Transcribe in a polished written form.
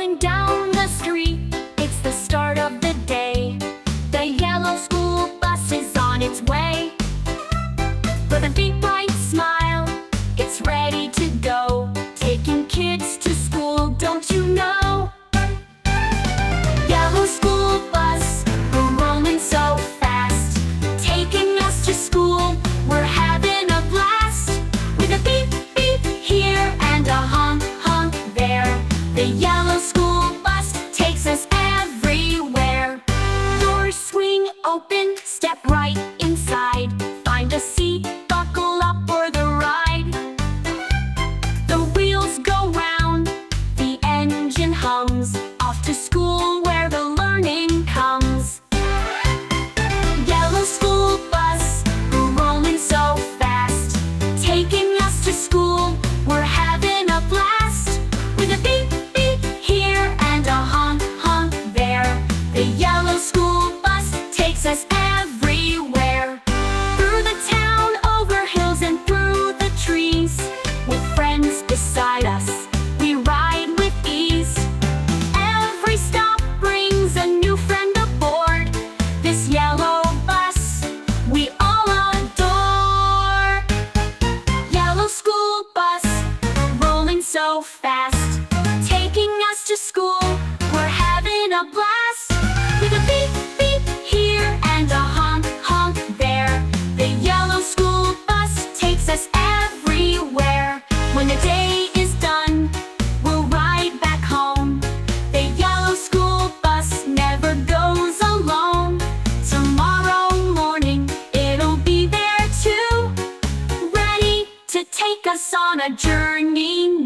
rolling down the street. It's the start of the day. The yellow school bus is on its way. With a big bright smile, it's ready to go, taking kids to school, don't you know? Yellow school bus, we're rolling so fast, taking us to school, we're having a blast. With a beep, beep here and a honk, honk there, the yellow school bus takes us everywhere. Doors swing open, step right inside, find a seat, buckle up for the ride. The wheels go round, the engine hums, off to school where the learning comes. Yellow school bus, we're rolling so fast, taking us to school, we're having a blast. With a beep, beep here and a honk, honk there, the yellow school bus takes us everywhere. Through the town, over hills and through the trees, with friends beside us, we ride with ease. Every stop brings a new friend aboard. This yellow bus we all adore. Yellow school bus, rolling so fast, taking us to school, we're having a blast. With a beep, beep here and a honk, honk there, the yellow school bus takes us everywhere. When the day is done, we'll ride back home. The yellow school bus never goes alone. Tomorrow morning, it'll be there too, ready to take us on a journey